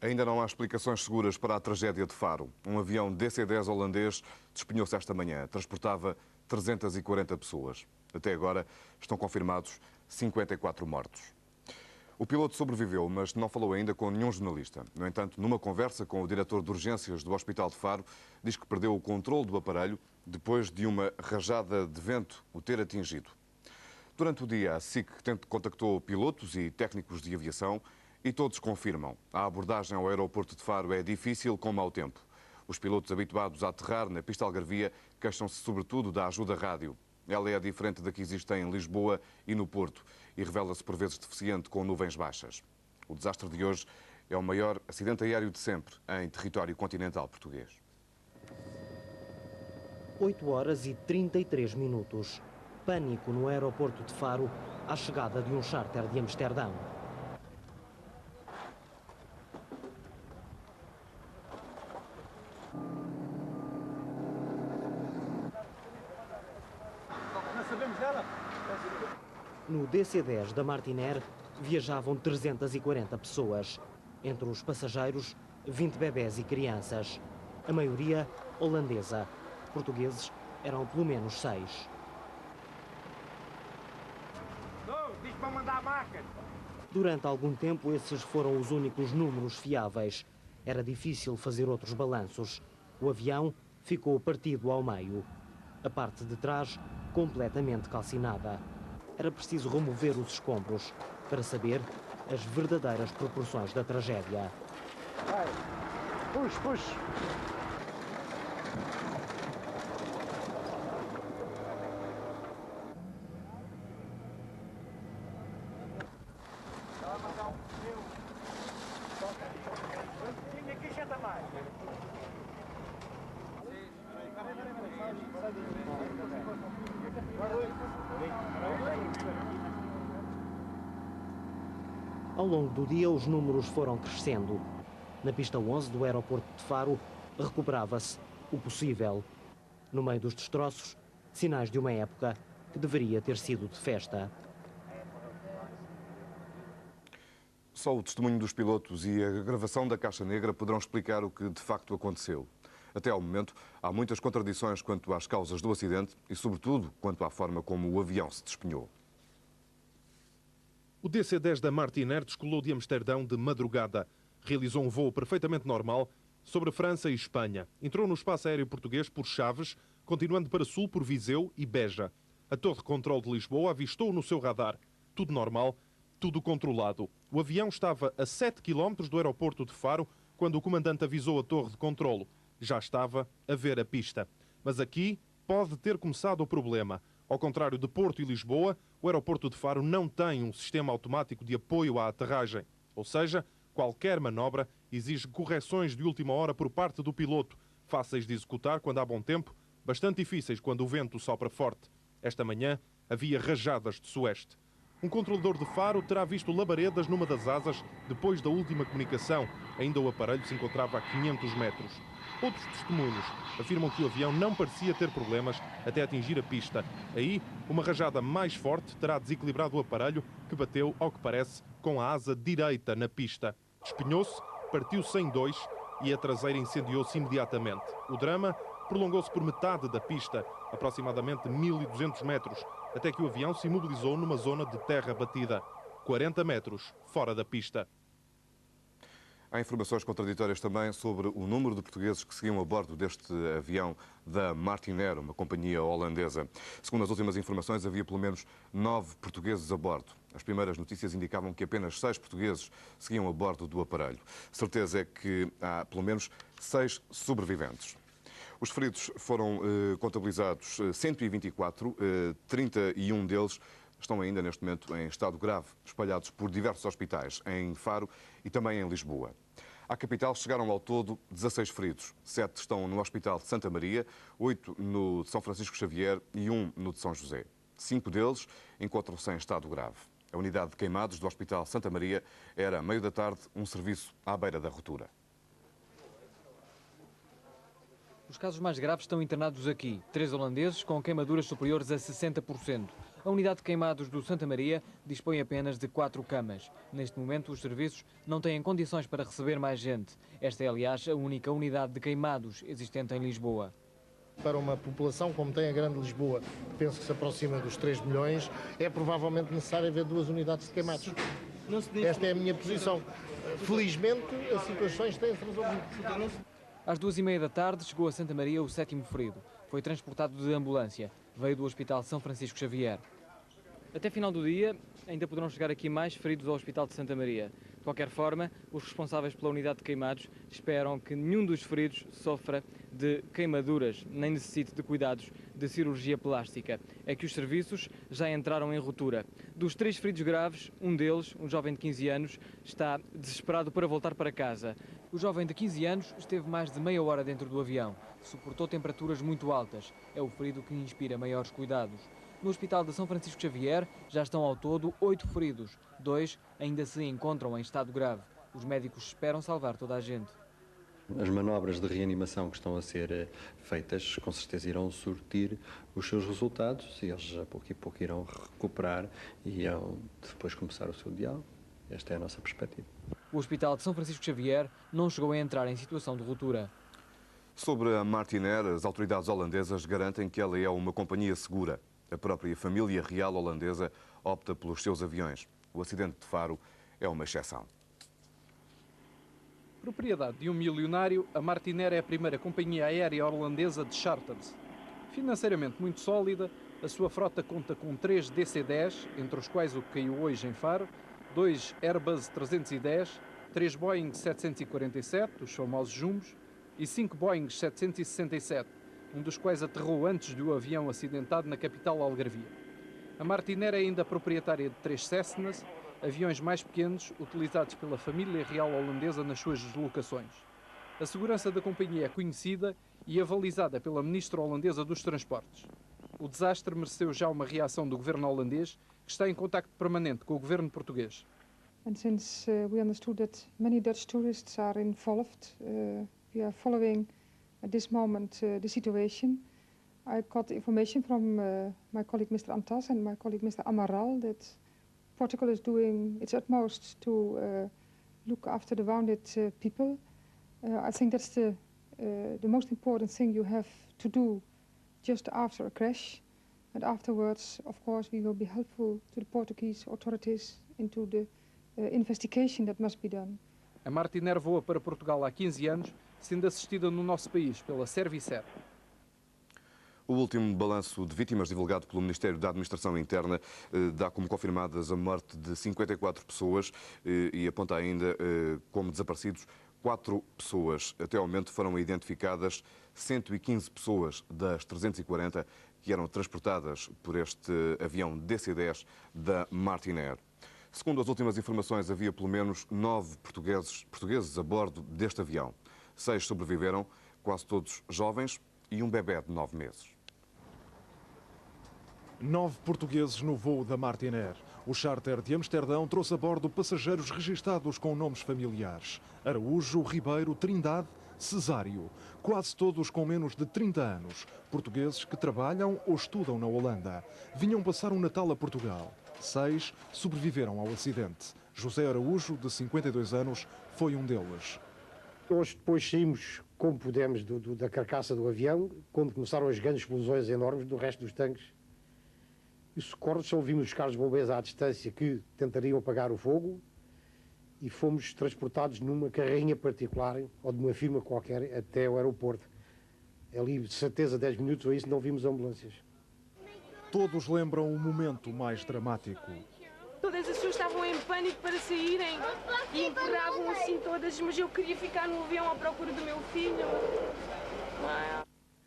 Ainda não há explicações seguras para a tragédia de Faro. Um avião DC-10 holandês despenhou-se esta manhã. Transportava 340 pessoas. Até agora estão confirmados 54 mortos. O piloto sobreviveu, mas não falou ainda com nenhum jornalista. No entanto, numa conversa com o diretor de urgências do Hospital de Faro, diz que perdeu o controle do aparelho depois de uma rajada de vento o ter atingido. Durante o dia, a SIC contactou pilotos e técnicos de aviação e todos confirmam. A abordagem ao aeroporto de Faro é difícil com mau tempo. Os pilotos habituados a aterrar na pista algarvia queixam-se sobretudo da ajuda rádio. Ela é diferente da que existe em Lisboa e no Porto e revela-se por vezes deficiente com nuvens baixas. O desastre de hoje é o maior acidente aéreo de sempre em território continental português. 8h33. Pânico no aeroporto de Faro à chegada de um charter de Amsterdão. No DC-10 da Martinair viajavam 340 pessoas. Entre os passageiros, 20 bebés e crianças. A maioria holandesa. Portugueses eram pelo menos 6. Diz para mandar a maca. Durante algum tempo, esses foram os únicos números fiáveis. Era difícil fazer outros balanços. O avião ficou partido ao meio. A parte de trás, completamente calcinada. Era preciso remover os escombros para saber as verdadeiras proporções da tragédia. Vai, puxa. Ao longo do dia, os números foram crescendo. Na pista 11 do aeroporto de Faro, recuperava-se o possível. No meio dos destroços, sinais de uma época que deveria ter sido de festa. Só o testemunho dos pilotos e a gravação da caixa negra poderão explicar o que de facto aconteceu. Até ao momento, há muitas contradições quanto às causas do acidente e, sobretudo, quanto à forma como o avião se despenhou. O DC-10 da Martinair descolou de Amsterdão de madrugada. Realizou um voo perfeitamente normal sobre a França e Espanha. Entrou no espaço aéreo português por Chaves, continuando para sul por Viseu e Beja. A torre de controle de Lisboa avistou no seu radar. Tudo normal, tudo controlado. O avião estava a 7 km do aeroporto de Faro quando o comandante avisou a torre de controlo. Já estava a ver a pista. Mas aqui pode ter começado o problema. Ao contrário de Porto e Lisboa, o aeroporto de Faro não tem um sistema automático de apoio à aterragem. Ou seja, qualquer manobra exige correções de última hora por parte do piloto, fáceis de executar quando há bom tempo, bastante difíceis quando o vento sopra forte. Esta manhã havia rajadas de sueste. Um controlador de Faro terá visto labaredas numa das asas depois da última comunicação. Ainda o aparelho se encontrava a 500 metros. Outros testemunhos afirmam que o avião não parecia ter problemas até atingir a pista. Aí, uma rajada mais forte terá desequilibrado o aparelho, que bateu, ao que parece, com a asa direita na pista. Despenhou-se, partiu-se em dois e a traseira incendiou-se imediatamente. O drama prolongou-se por metade da pista, aproximadamente 1.200 metros, até que o avião se imobilizou numa zona de terra batida, 40 metros fora da pista. Há informações contraditórias também sobre o número de portugueses que seguiam a bordo deste avião da Martinair, uma companhia holandesa. Segundo as últimas informações, havia pelo menos 9 portugueses a bordo. As primeiras notícias indicavam que apenas 6 portugueses seguiam a bordo do aparelho. Certeza é que há pelo menos 6 sobreviventes. Os feridos foram contabilizados 124, 31 deles estão ainda neste momento em estado grave, espalhados por diversos hospitais em Faro e também em Lisboa. À capital chegaram ao todo 16 feridos. 7 estão no Hospital de Santa Maria, 8 no de São Francisco Xavier e 1 no de São José. 5 deles encontram-se em estado grave. A unidade de queimados do Hospital Santa Maria era, à meio da tarde, um serviço à beira da ruptura. Os casos mais graves estão internados aqui. 3 holandeses com queimaduras superiores a 60%. A unidade de queimados do Santa Maria dispõe apenas de 4 camas. Neste momento, os serviços não têm condições para receber mais gente. Esta é, aliás, a única unidade de queimados existente em Lisboa. Para uma população como tem a Grande Lisboa, que penso que se aproxima dos 3 milhões, é provavelmente necessário haver 2 unidades de queimados. Esta é a minha posição. Felizmente, as situações têm-se resolvido. Às 2h30 da tarde, chegou a Santa Maria o 7º ferido. Foi transportado de ambulância. Veio do Hospital São Francisco Xavier. Até final do dia, ainda poderão chegar aqui mais feridos ao Hospital de Santa Maria. De qualquer forma, os responsáveis pela unidade de queimados esperam que nenhum dos feridos sofra de queimaduras, nem necessite de cuidados de cirurgia plástica. É que os serviços já entraram em ruptura. Dos 3 feridos graves, um deles, um jovem de 15 anos, está desesperado para voltar para casa. O jovem de 15 anos esteve mais de meia hora dentro do avião. Suportou temperaturas muito altas. É o ferido que inspira maiores cuidados. No Hospital de São Francisco Xavier já estão ao todo 8 feridos. 2 ainda se encontram em estado grave. Os médicos esperam salvar toda a gente. As manobras de reanimação que estão a ser feitas, com certeza irão surtir os seus resultados e eles a pouco e pouco irão recuperar e irão depois começar o seu diálogo. Esta é a nossa perspectiva. O Hospital de São Francisco Xavier não chegou a entrar em situação de ruptura. Sobre a Martinair, as autoridades holandesas garantem que ela é uma companhia segura. A própria família real holandesa opta pelos seus aviões. O acidente de Faro é uma exceção. Propriedade de um milionário, a Martinair é a primeira companhia aérea holandesa de charters. Financeiramente muito sólida, a sua frota conta com 3 DC-10, entre os quais o que caiu hoje em Faro, 2 Airbus 310, 3 Boeing 747, os famosos jumbos, e 5 Boeing 767, um dos quais aterrou antes do avião acidentado na capital algarvia. A Martinair é ainda proprietária de 3 Cessnas, aviões mais pequenos utilizados pela família real holandesa nas suas deslocações. A segurança da companhia é conhecida e avalizada pela ministra holandesa dos Transportes. O desastre mereceu já uma reação do governo holandês, que está em contacto permanente com o governo português. And since we understood that many Dutch tourists are involved, we are following at this moment the situation. I got information from my colleague Mr. Antas and my colleague Mr. Amaral that Portugal is doing its utmost to look after the wounded people. I think that's the most important thing you have to do just after a crash. And afterwards, of course, we will be helpful to the Portuguese authorities into the investigation that must be done. A Martinair voa para Portugal há 15 anos, sendo assistida no nosso país pela Servicer. O último balanço de vítimas divulgado pelo Ministério da Administração Interna dá como confirmadas a morte de 54 pessoas e aponta ainda como desaparecidos 4 pessoas. Até ao momento foram identificadas 115 pessoas das 340 que eram transportadas por este avião DC-10 da Martinair. Segundo as últimas informações, havia pelo menos 9 portugueses a bordo deste avião. 6 sobreviveram, quase todos jovens, e um bebé de 9 meses. 9 portugueses no voo da Martinair. O charter de Amsterdão trouxe a bordo passageiros registados com nomes familiares: Araújo, Ribeiro, Trindade, Cesário. Quase todos com menos de 30 anos. Portugueses que trabalham ou estudam na Holanda. Vinham passar um Natal a Portugal. 6 sobreviveram ao acidente. José Araújo, de 52 anos, foi um deles. Hoje depois saímos como pudemos da carcaça do avião, quando começaram as grandes explosões enormes do resto dos tanques. E os socorros, só ouvimos os carros de bombeiros à distância que tentariam apagar o fogo e fomos transportados numa carrinha particular ou de uma firma qualquer até o aeroporto. Ali, de certeza, 10 minutos ou isso, não vimos ambulâncias. Todos lembram o momento mais dramático. Todas as pessoas estavam em pânico para saírem e empurravam assim todas, mas eu queria ficar no avião à procura do meu filho.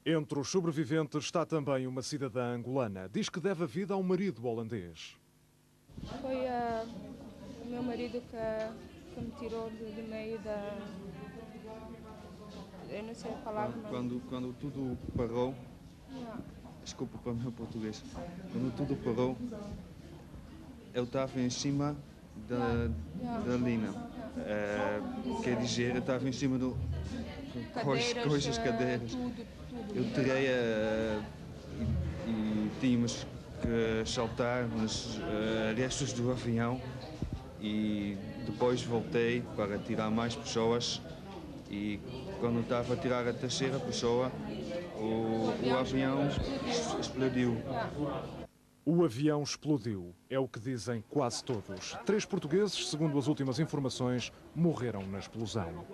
Entre os sobreviventes está também uma cidadã angolana. Diz que deve a vida ao marido holandês. Foi o meu marido que me tirou de meio da... Eu não sei a palavra. Quando tudo parou... Desculpa para o meu português. Quando tudo parou, eu estava em cima da linha. Quer dizer, eu estava em cima do... Cadeiras. Tudo. Eu tirei e tínhamos que saltar nos restos do avião e depois voltei para tirar mais pessoas e quando estava a tirar a terceira pessoa, o avião explodiu. O avião explodiu, é o que dizem quase todos. 3 portugueses, segundo as últimas informações, morreram na explosão.